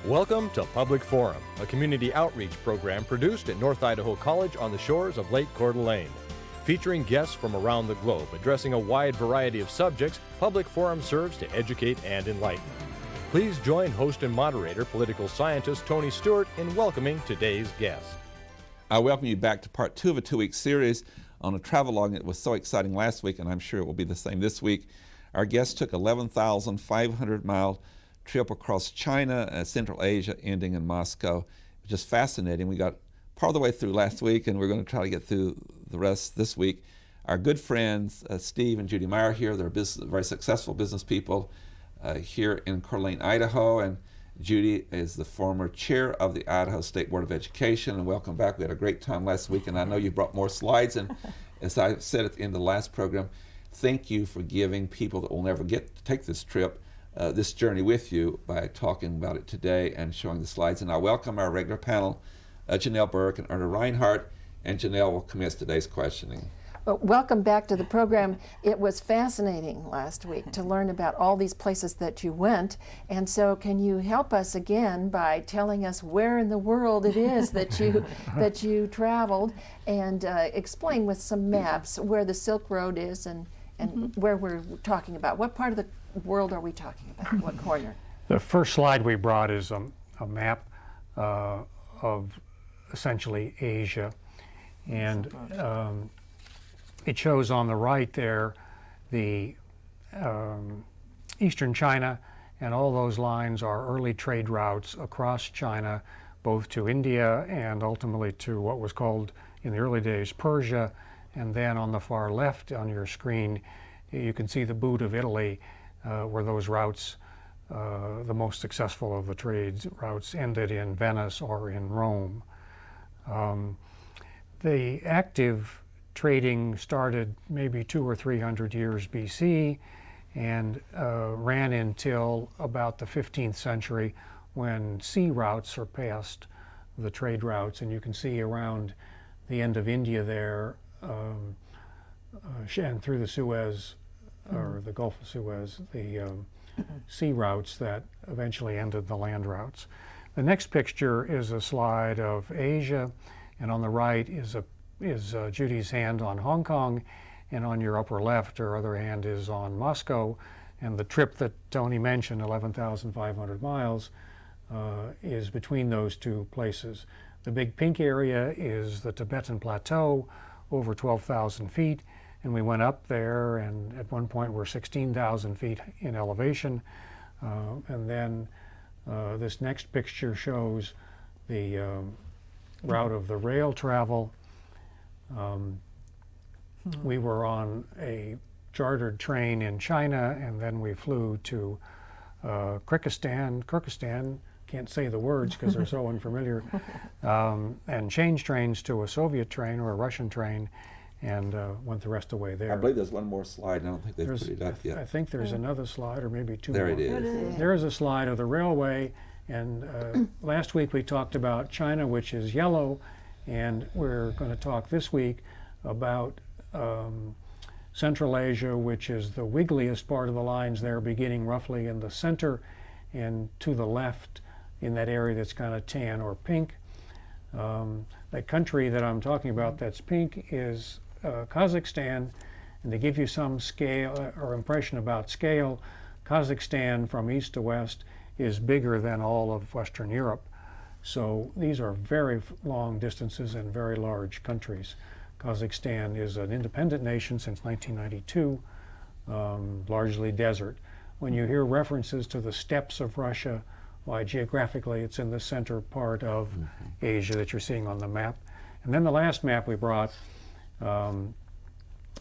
Welcome to Public Forum, a community outreach program produced at North Idaho College on the shores of Lake Coeur d'Alene. Featuring guests from around the globe addressing a wide variety of subjects, Public Forum serves to educate and enlighten. Please join host and moderator, political scientist Tony Stewart, in welcoming today's guest. I welcome you back to part 2 of a 2-week series on a travelogue that was so exciting last week, and I'm sure it will be the same this week. Our guest took 11,500-mile trip across China, Central Asia, ending in Moscow. It was just fascinating. We got part of the way through last week, and we're going to try to get through the rest this week. Our good friends, Steve and Judy Meyer here, they're very successful business people here in Coeur d'Alene, Idaho, and Judy is the former chair of the Idaho State Board of Education, and welcome back. We had a great time last week, and I know you brought more slides, and as I said at the end of the last program, thank you for giving people that will never get to take this trip this journey with you by talking about it today and showing the slides. And I welcome our regular panel, Janelle Burke and Erna Reinhardt, and Janelle will commence today's questioning. Well, welcome back to the program. It was fascinating last week to learn about all these places that you went. And so can you help us again by telling us where in the world it is that you traveled, and explain with some maps where the Silk Road is and where we're talking about. What part of the world are we talking about? What corner? The first slide we brought is a map of essentially Asia, and it shows on the right there the eastern China, and all those lines are early trade routes across China, both to India and ultimately to what was called in the early days Persia. And then on the far left on your screen you can see the boot of Italy, where those routes, the most successful of the trade routes, ended in Venice or in Rome. The active trading started maybe 200 or 300 years BC and ran until about the 15th century, when sea routes surpassed the trade routes. And you can see around the end of India there, and through the Suez, or the Gulf of Suez, the sea routes that eventually ended the land routes. The next picture is a slide of Asia, and on the right is Judy's hand on Hong Kong, and on your upper left, her other hand is on Moscow. And the trip that Tony mentioned, 11,500 miles, is between those two places. The big pink area is the Tibetan Plateau, over 12,000 feet, and we went up there, and at one point we're 16,000 feet in elevation. And then this next picture shows the route of the rail travel. We were on a chartered train in China, and then we flew to Kyrgyzstan, can't say the words because they're so unfamiliar, and changed trains to a Soviet train or a Russian train, and went the rest of the way there. I believe there's one more slide, and I don't think they've put it up yet. I think there's another slide, or maybe two there more. There it is. There's a slide of the railway, and last week we talked about China, which is yellow, and we're going to talk this week about Central Asia, which is the wiggliest part of the lines there, beginning roughly in the center and to the left in that area that's kind of tan or pink. That country that I'm talking about that's pink is Kazakhstan, and to give you some scale or impression about scale, Kazakhstan from east to west is bigger than all of Western Europe. So these are very long distances and very large countries. Kazakhstan is an independent nation since 1992, largely desert. When you hear references to the steppes of Russia, why geographically it's in the center part of Asia that you're seeing on the map. And then the last map we brought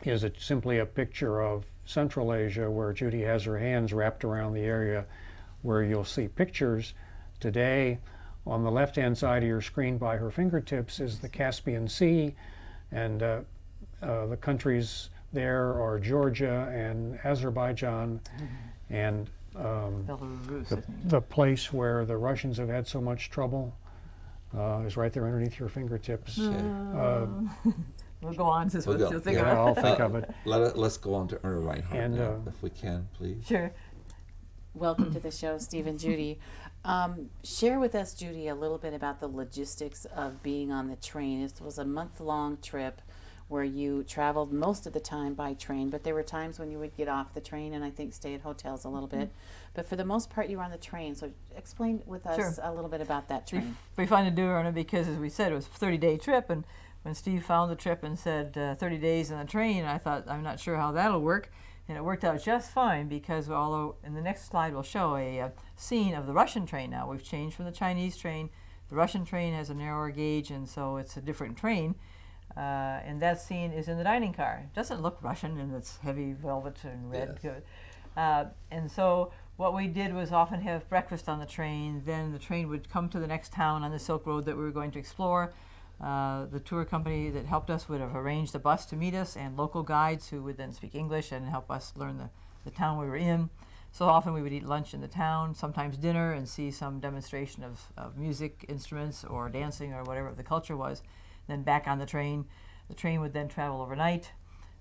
is simply a picture of Central Asia, where Judy has her hands wrapped around the area where you'll see pictures. Today, on the left-hand side of your screen by her fingertips is the Caspian Sea, and the countries there are Georgia and Azerbaijan, and the place where the Russians have had so much trouble is right there underneath your fingertips. We'll go on to what you'll think yeah, of. I'll think of it. Let's go on to Erna Reinhardt And, now, if we can, please. Sure. Welcome to the show, Steve and Judy. Share with us, Judy, a little bit about the logistics of being on the train. This was a month-long trip where you traveled most of the time by train, but there were times when you would get off the train and I think stay at hotels a little bit. But for the most part, you were on the train. So explain with us a little bit about that train. Be fun to do, Erna, because as we said, it was a 30-day trip, and when Steve found the trip and said 30 days on the train, I thought, I'm not sure how that'll work. And it worked out just fine, because although in the next slide we'll show a scene of the Russian train now. We've changed from the Chinese train. The Russian train has a narrower gauge, and so it's a different train. And that scene is in the dining car. It doesn't look Russian, and it's heavy velvet and red. Yes. And so what we did was often have breakfast on the train. Then the train would come to the next town on the Silk Road that we were going to explore. The tour company that helped us would have arranged a bus to meet us, and local guides who would then speak English and help us learn the town we were in. So often we would eat lunch in the town, sometimes dinner, and see some demonstration of music instruments or dancing or whatever the culture was. Then back on the train. The train would then travel overnight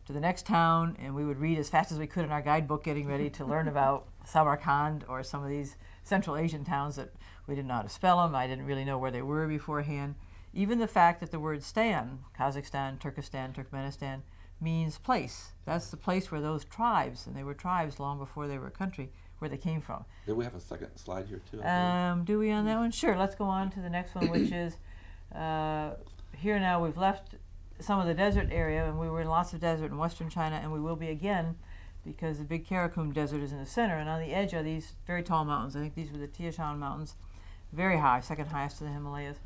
to the next town, and we would read as fast as we could in our guidebook, getting ready to learn about Samarkand or some of these Central Asian towns that we didn't know how to spell them. I didn't really know where they were beforehand. Even the fact that the word stan, Kazakhstan, Turkestan, Turkmenistan, means place. That's the place where those tribes, and they were tribes long before they were a country, where they came from. Do we have a second slide here too? Do we on that one? Sure, let's go on to the next one, which is here now we've left some of the desert area, and we were in lots of desert in western China, and we will be again, because the big Karakum Desert is in the center, and on the edge are these very tall mountains. I think these were the Tian Shan Mountains, very high, second highest in the Himalayas.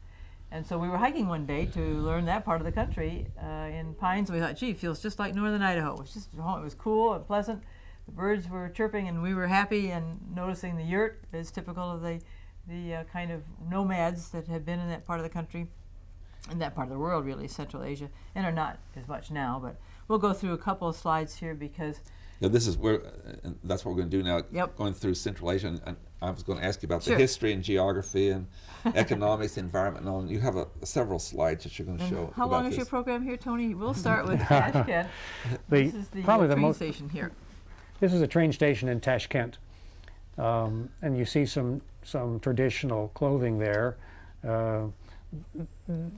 And so we were hiking one day to learn that part of the country in pines. We thought, gee, it feels just like northern Idaho. It was cool and pleasant. The birds were chirping, and we were happy, and noticing the yurt is typical of the kind of nomads that have been in that part of the country, in that part of the world, really, Central Asia, and are not as much now. But we'll go through a couple of slides here because this is where, that's what we're going to do now. Yep. Going through Central Asia, and I was going to ask you about Sure. the history and geography and economics, environment, and all. And you have several slides that you're going to show. How long is your program here, Tony? We'll start with Tashkent. This is the train station here. This is a train station in Tashkent, and you see some traditional clothing there.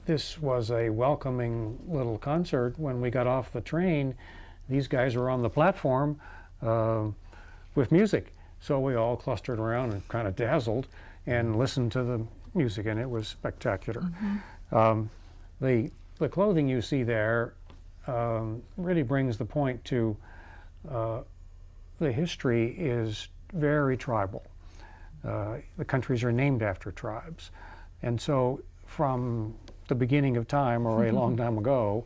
This was a welcoming little concert. When we got off the train, these guys were on the platform with music. So we all clustered around and kind of dazzled and listened to the music, and it was spectacular. The clothing you see there really brings the point to the history is very tribal. The countries are named after tribes. And so from the beginning of time, or a long time ago,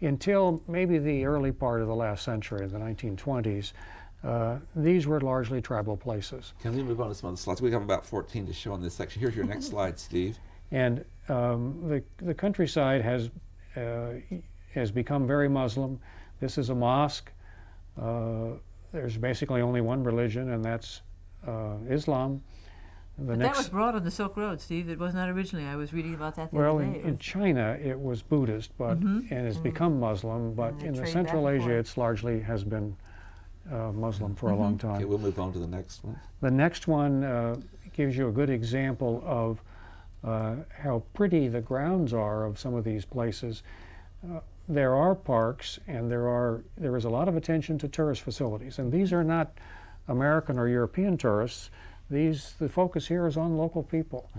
until maybe the early part of the last century, the 1920s, these were largely tribal places. Can we move on to some other slides? We have about 14 to show in this section. Here's your next slide, Steve. And the countryside has become very Muslim. This is a mosque. There's basically only one religion, and that's Islam. That was brought on the Silk Road, Steve. It was not originally. I was reading about that the other day. In China, it was Buddhist, but and has become Muslim. But in the Central Asia, it's largely has been Muslim for a long time. Okay, we'll move on to the next one. The next one gives you a good example of how pretty the grounds are of some of these places. There are parks, and there is a lot of attention to tourist facilities, and these are not American or European tourists. The focus here is on local people.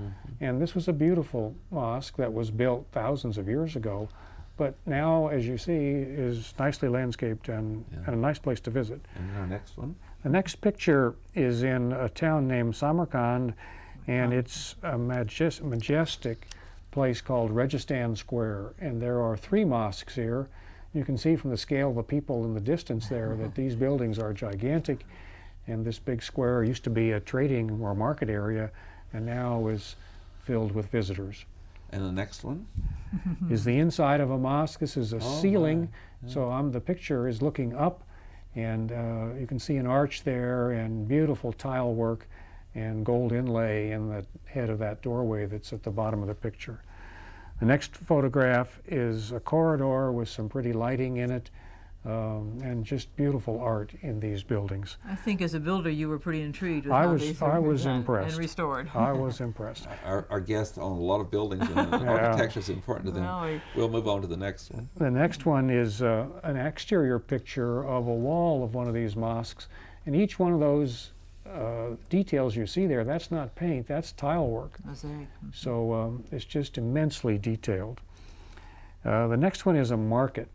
And this was a beautiful mosque that was built thousands of years ago, but now, as you see, is nicely landscaped and a nice place to visit. And our next one? The next picture is in a town named Samarkand, and it's a majestic place called Registan Square. And there are 3 mosques here. You can see from the scale of the people in the distance there that these buildings are gigantic. And this big square used to be a trading or market area, and now is filled with visitors. And the next one? Is the inside of a mosque. This is a ceiling, so the picture is looking up, and you can see an arch there and beautiful tile work and gold inlay in the head of that doorway that's at the bottom of the picture. The next photograph is a corridor with some pretty lighting in it. and just beautiful art in these buildings. I think as a builder, you were pretty intrigued with I how was- these I were was done impressed. and restored. I was impressed. Our guests own a lot of buildings, and architecture is important to them. Well, We'll move on to the next one. The next one is an exterior picture of a wall of one of these mosques, and each one of those details you see there, that's not paint, that's tile work. mosaic. So it's just immensely detailed. The next one is a market,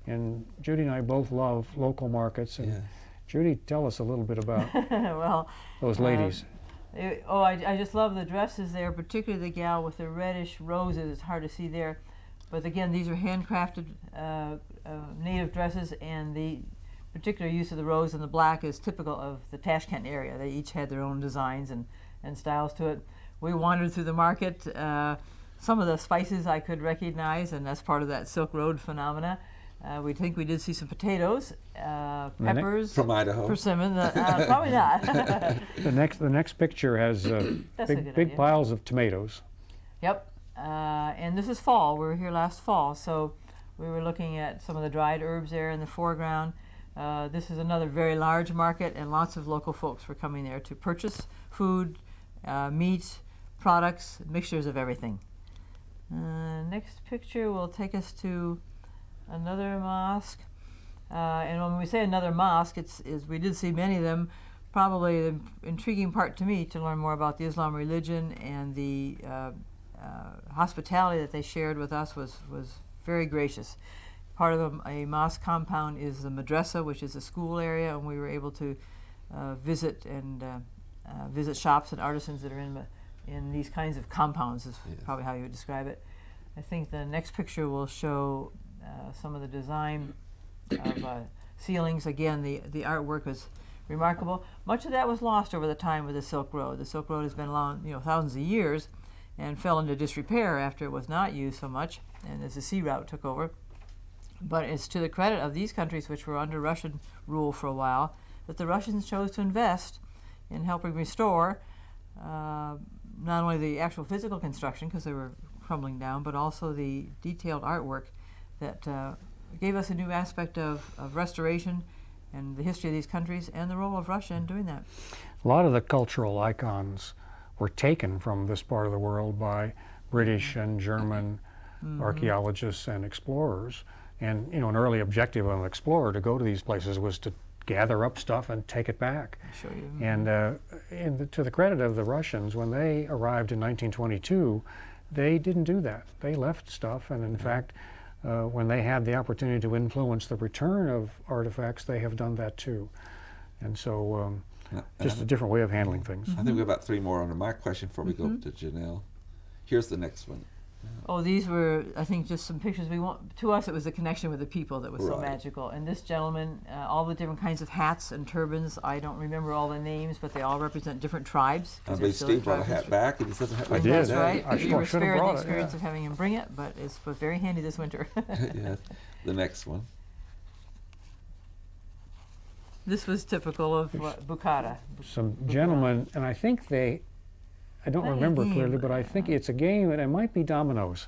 and Judy and I both love local markets. And Yeah. Judy, tell us a little bit about Well, those ladies. I just love the dresses there, particularly the gal with the reddish roses. It's hard to see there, but again, these are handcrafted native dresses, and the particular use of the rose and the black is typical of the Tashkent area. They each had their own designs and styles to it. We wandered through the market. Some of the spices I could recognize, and that's part of that Silk Road phenomena. We think we did see some potatoes, peppers, From Idaho. persimmon. Probably not. The next picture has That's a good big idea. piles of tomatoes. Yep, and this is fall. We were here last fall, so we were looking at some of the dried herbs there in the foreground. This is another very large market, and lots of local folks were coming there to purchase food, meat, products, mixtures of everything. Next picture will take us to another mosque. And when we say another mosque, we did see many of them. Probably the intriguing part to me to learn more about the Islam religion and the hospitality that they shared with us was very gracious. Part of a mosque compound is the madrasa, which is a school area, and we were able to visit shops and artisans that are in these kinds of compounds, is probably how you would describe it. I think the next picture will show some of the design of ceilings. Again, the artwork was remarkable. Much of that was lost over the time of the Silk Road. The Silk Road has been along, thousands of years, and fell into disrepair after it was not used so much, and as the sea route took over. But it's to the credit of these countries, which were under Russian rule for a while, that the Russians chose to invest in helping restore not only the actual physical construction, because they were crumbling down, but also the detailed artwork that gave us a new aspect of restoration and the history of these countries and the role of Russia in doing that. A lot of the cultural icons were taken from this part of the world by British and German archaeologists and explorers. And an early objective of an explorer to go to these places was to gather up stuff and take it back. Show you. And to the credit of the Russians, when they arrived in 1922, they didn't do that. They left stuff, and in fact, when they had the opportunity to influence the return of artifacts, they have done that too. And so, just a different way of handling things. I think we have about 3 more under my question before we go to Janelle. Here's the next one. Oh, these were, I think, just some pictures we want. To us, it was the connection with the people that was so Right. magical. And this gentleman, all the different kinds of hats and turbans, I don't remember all the names, but they all represent different tribes. I 'cause believe they're still Steve brought a tribes. hat back, and he doesn't have I did. That's Yeah. right. I We should were have spared the brought it, experience yeah. of having him bring it, but it was very handy this winter. Yes. The next one. This was typical of Bukhara. Some gentlemen, and I think I don't Playing a remember game. clearly, but I think it's a game, and it might be dominoes,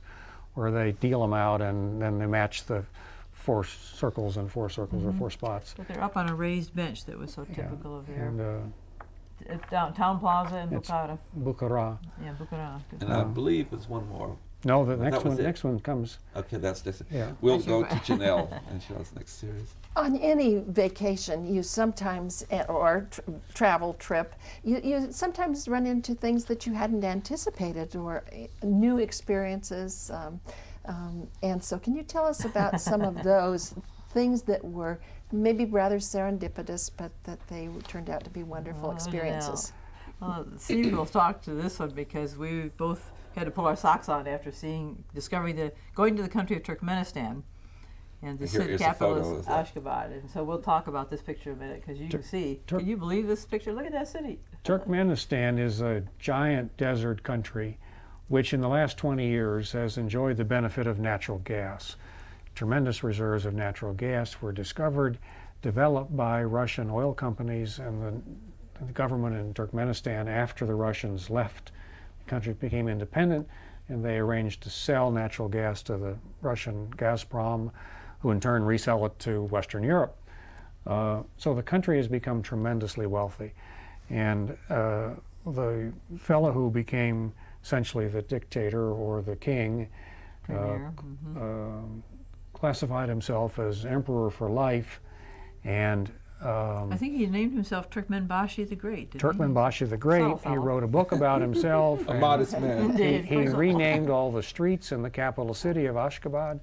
where they deal them out and then they match the 4 circles and 4 circles or 4 spots. But they're up on a raised bench that was so typical of their And Town Plaza in It's- Bukhara. Bukhara. Yeah, Bukhara. And I believe there's one more. No, the That was it. next one comes. Okay, that's this. Yeah. We'll That's go your- to Janelle, and she'll have the next series. On any vacation, you sometimes, or travel trip, you sometimes run into things that you hadn't anticipated or new experiences. And so, can you tell us about some of those things that were maybe rather serendipitous, but that they turned out to be wonderful Oh, experiences? Well, Steve will talk to this one because we both had to pull our socks on after going to the country of Turkmenistan, and the Here's a capital photo is of that. Ashgabat. And so we'll talk about this picture in a minute because you can see. Can you believe this picture? Look at that city. Turkmenistan is a giant desert country which in the last 20 years has enjoyed the benefit of natural gas. Tremendous reserves of natural gas were discovered, developed by Russian oil companies and the government in Turkmenistan after the Russians left. The country became independent, and they arranged to sell natural gas to the Russian Gazprom who in turn resell it to Western Europe. So the country has become tremendously wealthy. And the fellow who became essentially the dictator or the king Premier. classified himself as emperor for life, and I think he named himself Turkmenbashi the Great. Didn't Turkmenbashi the Great. Subtle He fellow. wrote a book about himself. A and modest man. he renamed all the streets in the capital city of Ashgabat.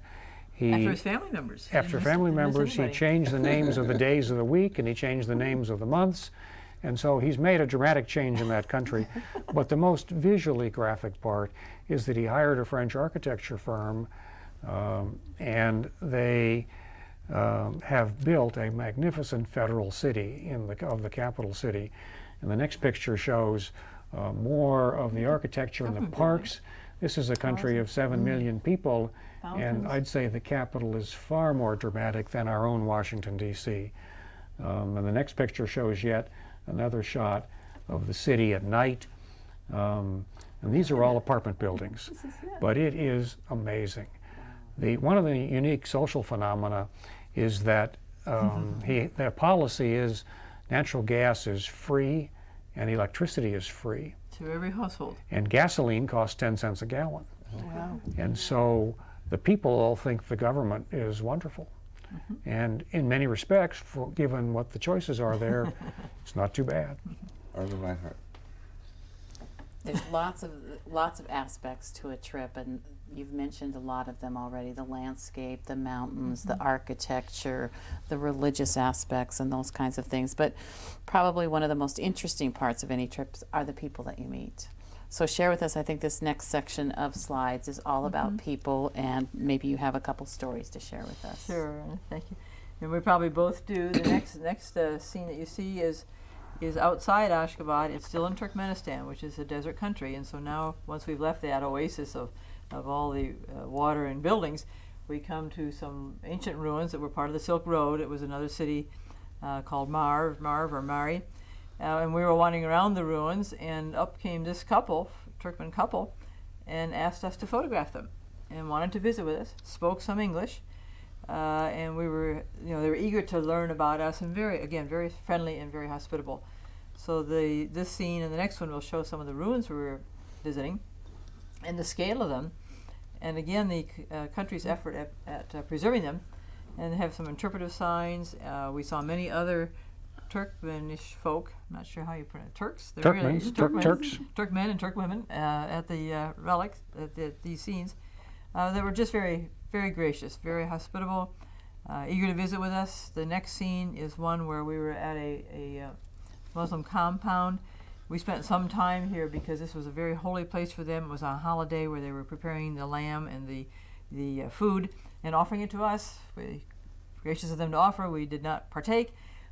He, After his family members. after He family missed members, he anybody. changed the names of the days of the week, and he changed the names of the months. And so he's made a dramatic change in that country. But the most visually graphic part is that he hired a French architecture firm, and they have built a magnificent federal city of the capital city. And the next picture shows more of the architecture and the Government parks. This is a country of 7 million people, and Fountains. I'd say the capital is far more dramatic than our own Washington, D.C. And the next picture shows yet another shot of the city at night. And these are all apartment buildings, but it is amazing. One of the unique social phenomena is that their policy is natural gas is free and electricity is free, To every household. and gasoline costs 10 cents a gallon. Wow. And so the people all think the government is wonderful. And in many respects, given what the choices are there, it's not too bad. Arlen Reinhardt. There's lots of aspects to a trip, and you've mentioned a lot of them already: the landscape, the mountains, the architecture, the religious aspects, and those kinds of things. But probably one of the most interesting parts of any trips are the people that you meet. So share with us, I think this next section of slides is all about people, and maybe you have a couple stories to share with us. Sure, thank you. And we probably both do. The next scene that you see is outside Ashgabat. It's still in Turkmenistan, which is a desert country. And so now, once we've left that oasis of all the water and buildings, we come to some ancient ruins that were part of the Silk Road. It was another city called Marv or Mari. And we were wandering around the ruins, and up came this couple, Turkmen couple, and asked us to photograph them, and wanted to visit with us. Spoke some English, and we were, they were eager to learn about us, and very friendly and very hospitable. So this scene and the next one will show some of the ruins we were visiting, and the scale of them, and again the country's effort at preserving them, and they have some interpretive signs. We saw many other Turkmenish folk, I'm not sure how you pronounce it, Turks? They're really Turks. Turkmen and Turkwomen at the relics, at these scenes. They were just very, very gracious, very hospitable, eager to visit with us. The next scene is one where we were at a Muslim compound. We spent some time here because this was a very holy place for them. It was on a holiday where they were preparing the lamb and the food and offering it to us. Gracious of them to offer. We did not partake.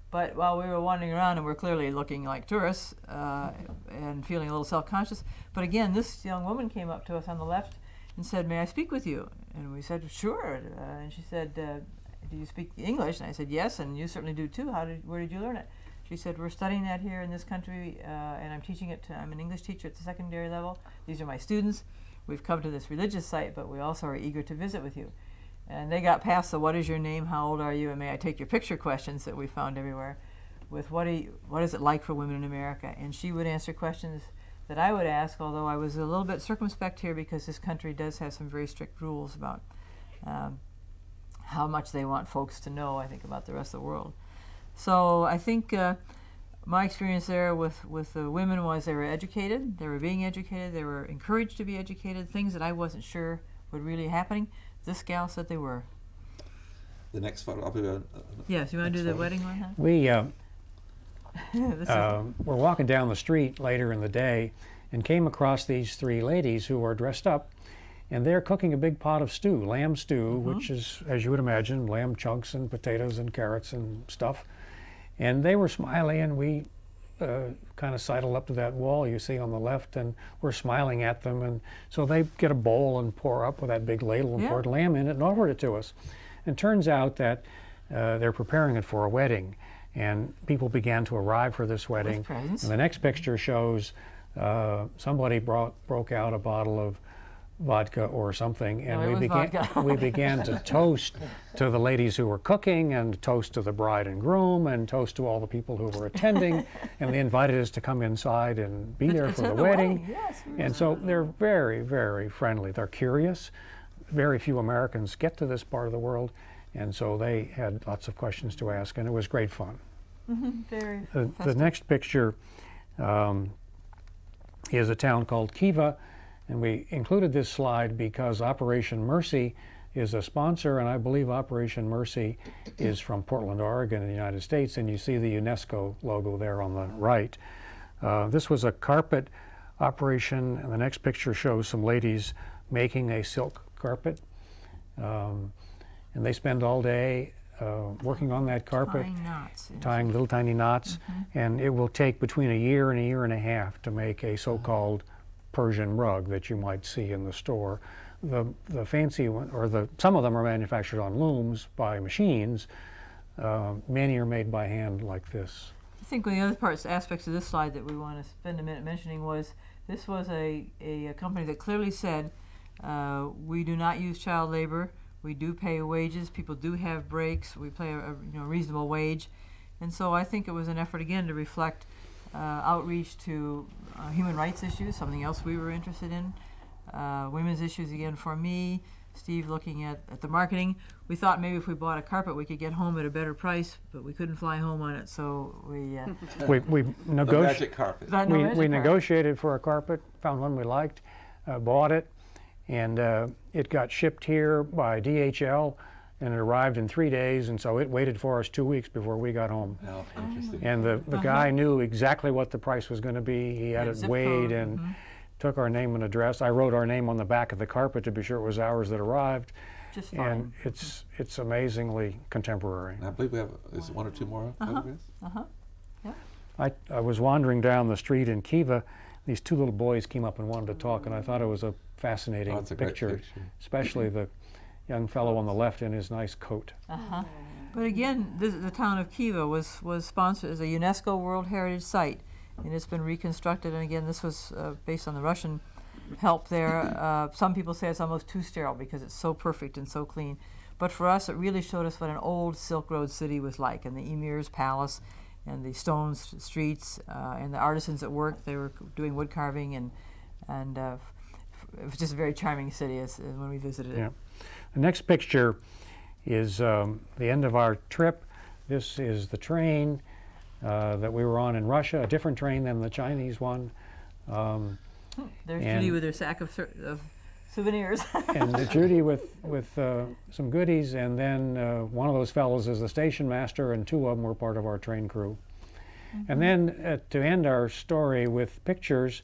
But while we were wandering around, and we're clearly looking like tourists and feeling a little self-conscious, but again, this young woman came up to us on the left and said, "May I speak with you?" And we said, "Sure." And she said, "Do you speak English?" And I said, "Yes, and you certainly do too. Where did you learn it?" She said, "We're studying that here in this country, and I'm teaching it. I'm an English teacher at the secondary level. These are my students. We've come to this religious site, but we also are eager to visit with you." And they got past the "what is your name, how old are you, and may I take your picture" questions that we found everywhere, with what is it like for women in America? And she would answer questions that I would ask, although I was a little bit circumspect here because this country does have some very strict rules about how much they want folks to know, I think, about the rest of the world. So I think my experience there with the women was they were educated, they were being educated, they were encouraged to be educated, things that I wasn't sure were really happening. This gal said they were. The next photo. I'll be Yes, you want to do the wedding one, huh? We This is- were walking down the street later in the day and came across these three ladies who were dressed up, and they're cooking a big pot of stew, lamb stew, which is, as you would imagine, lamb chunks and potatoes and carrots and stuff. And they were smiling, and we kind of sidled up to that wall you see on the left, and we're smiling at them. And so they get a bowl and pour up with that big ladle and poured lamb in it and offered it to us. And it turns out that they're preparing it for a wedding, and people began to arrive for this wedding. presents. And the next picture shows somebody broke out a bottle of vodka or something, and No, it was vodka. we began to toast to the ladies who were cooking, and toast to the bride and groom, and toast to all the people who were attending, and they invited us to come inside and be there for the wedding. Yes. And so they're very, very friendly. They're curious. Very few Americans get to this part of the world, and so they had lots of questions to ask, and it was great fun. Very The next picture is a town called Khiva, and we included this slide because Operation Mercy is a sponsor, and I believe Operation Mercy is from Portland, Oregon in the United States, and you see the UNESCO logo there on the right. This was a carpet operation, and the next picture shows some ladies making a silk carpet, and they spend all day working on that carpet, Tying knots. Yes. tying little tiny knots, and it will take between a year and a half to make a so-called Persian rug that you might see in the store. The fancy one, or some of them are manufactured on looms by machines. Many are made by hand like this. I think one of the other aspects of this slide that we want to spend a minute mentioning was this was a company that clearly said we do not use child labor. We do pay wages. People do have breaks. We pay a reasonable wage, and so I think it was an effort again to reflect outreach to human rights issues, something else we were interested in, women's issues again for me. Steve looking at the marketing. We thought maybe if we bought a carpet we could get home at a better price, but we couldn't fly home on it, so we We The magic carpet. we negotiated for a carpet, found one we liked, bought it, and it got shipped here by DHL, and it arrived in 3 days, and so it waited for us 2 weeks before we got home. Oh, interesting. And the guy knew exactly what the price was going to be. He had Yeah, it zip weighed code, and took our name and address. I wrote our name on the back of the carpet to be sure it was ours that arrived. just And fine. it's amazingly contemporary. And I believe we have, is it one or two more photographs? I was wandering down the street in Khiva. These two little boys came up and wanted to talk, and I thought it was a fascinating Oh, it's a great picture, picture. especially the young fellow on the left in his nice coat. But again, the town of Khiva was sponsored as a UNESCO World Heritage Site, and it's been reconstructed. And again, this was based on the Russian help there. Some people say it's almost too sterile because it's so perfect and so clean. But for us, it really showed us what an old Silk Road city was like, and the Emir's palace, and the stone streets, and the artisans at work. They were doing wood carving, and it was just a very charming city as when we visited it. Yeah. The next picture is the end of our trip. This is the train that we were on in Russia, a different train than the Chinese one. There's And- Judy with her sack of souvenirs. And Judy with some goodies, and then one of those fellows is the station master, and two of them were part of our train crew. And then to end our story with pictures,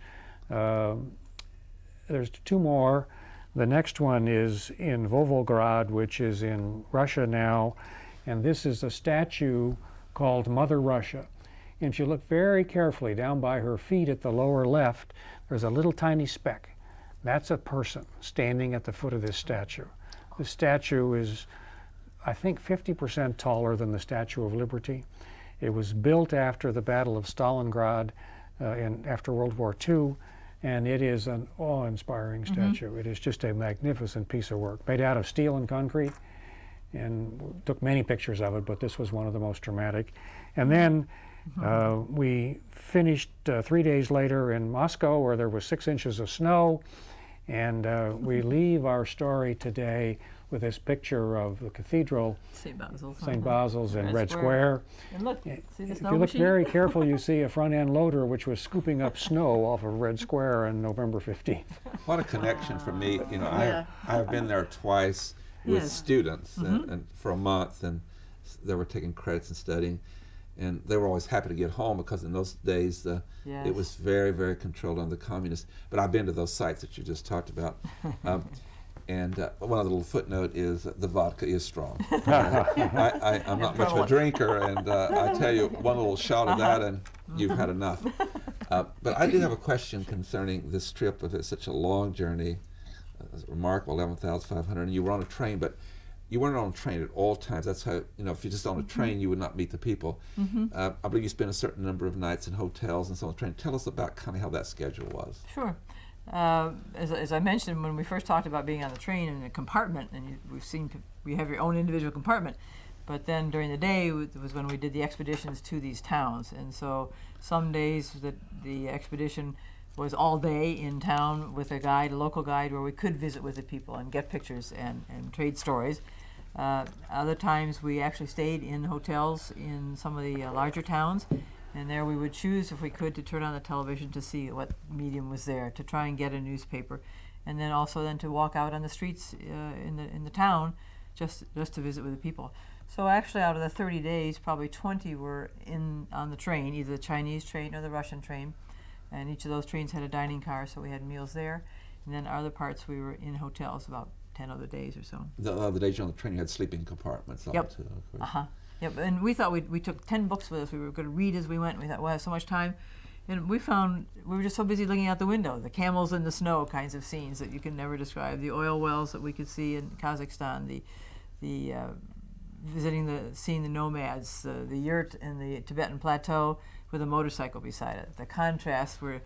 there's two more. The next one is in Volgograd, which is in Russia now, and this is a statue called Mother Russia. And if you look very carefully down by her feet at the lower left, there's a little tiny speck. That's a person standing at the foot of this statue. The statue is, I think, 50% taller than the Statue of Liberty. It was built after the Battle of Stalingrad after World War II, and it is an awe-inspiring statue. It is just a magnificent piece of work, made out of steel and concrete, and took many pictures of it, but this was one of the most dramatic. And then we finished 3 days later in Moscow, where there was 6 inches of snow, and we leave our story today with this picture of the cathedral, St. Basil's. St. Basil's in Red Red Square. Square. And look, Yeah, see the If snow you look machine? very careful, you see a front-end loader which was scooping up snow off of Red Square on November 15th. What a connection for me. You know, Yeah. I have been there twice with Yes. students and for a month, and they were taking credits and studying, and they were always happy to get home because in those days it Yes. was very, very controlled under the communists. But I've been to those sites that you just talked about. And one other little footnote is the vodka is strong. I'm not much of a drinker, and I tell you, one little shot of that and you've had enough. But I do have a question concerning this trip. If it's such a long journey, it's remarkable, 11,500, and you were on a train, but you weren't on a train at all times. That's how, you know, if you're just on a train, you would not meet the people. I believe you spent a certain number of nights in hotels and so on the train. Tell us about kind of how that schedule was. Sure. As I mentioned when we first talked about being on the train in a compartment, and we have your own individual compartment, but then during the day was when we did the expeditions to these towns. And so some days the expedition was all day in town with a guide, a local guide, where we could visit with the people and get pictures and trade stories. Other times we actually stayed in hotels in some of the larger towns, and there we would choose, if we could, to turn on the television to see what medium was there, to try and get a newspaper, and then also then to walk out on the streets in the town just to visit with the people. So actually out of the 30 days, probably 20 were on the train, either the Chinese train or the Russian train, and each of those trains had a dining car, so we had meals there. And then other parts we were in hotels about 10 other days or so. The other days on the train, you had sleeping compartments. Yep. Too, of course. Uh-huh. Yep. And we thought we took 10 books with us. We were going to read as we went. We thought we'll have so much time. And we found we were just so busy looking out the window, the camels in the snow kinds of scenes that you can never describe, the oil wells that we could see in Kazakhstan, the seeing the nomads, the yurt in the Tibetan plateau with a motorcycle beside it. The contrasts were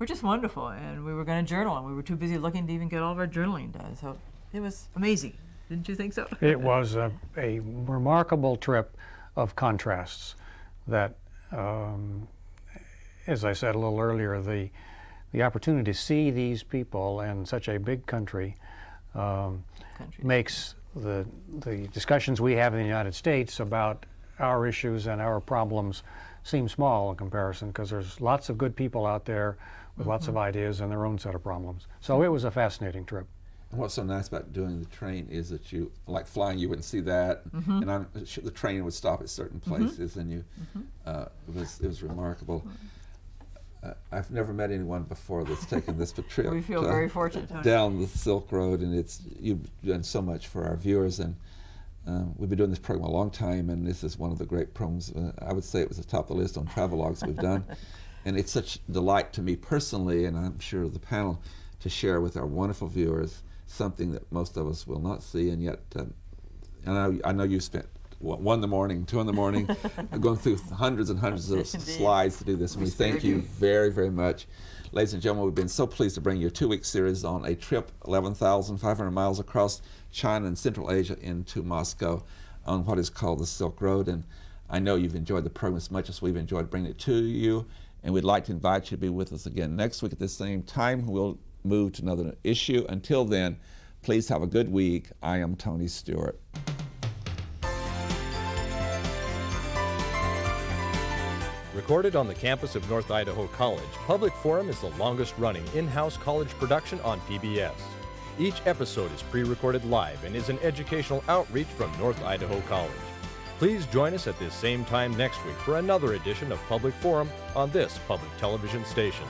just wonderful, and we were going to journal, and we were too busy looking to even get all of our journaling done. So it was amazing. Didn't you think so? It was a remarkable trip of contrasts that, as I said a little earlier, the opportunity to see these people in such a big country makes the discussions we have in the United States about our issues and our problems seem small in comparison, because there's lots of good people out there with lots of ideas and their own set of problems. So it was a fascinating trip. And what's so nice about doing the train is that you, like flying, you wouldn't see that, and the train would stop at certain places, and you, it was remarkable. I've never met anyone before that's taken this trip. We feel very fortunate, Tony. Down the Silk Road, and you've done so much for our viewers, and we've been doing this program a long time, and this is one of the great programs. I would say it was the top of the list on travelogues we've done, and it's such delight to me personally, and I'm sure the panel, to share with our wonderful viewers something that most of us will not see, and yet I know you spent 1 in the morning, 2 in the morning, going through hundreds and hundreds of slides to do this, and we thank you very, very much. Ladies and gentlemen, we've been so pleased to bring you a 2-week series on a trip 11,500 miles across China and Central Asia into Moscow on what is called the Silk Road, and I know you've enjoyed the program as much as we've enjoyed bringing it to you, and we'd like to invite you to be with us again next week at the same time. We'll move to another issue. Until then, please have a good week. I am Tony Stewart. Recorded on the campus of North Idaho College, Public Forum is the longest-running in-house college production on PBS. Each episode is pre-recorded live and is an educational outreach from North Idaho College. Please join us at this same time next week for another edition of Public Forum on this public television station.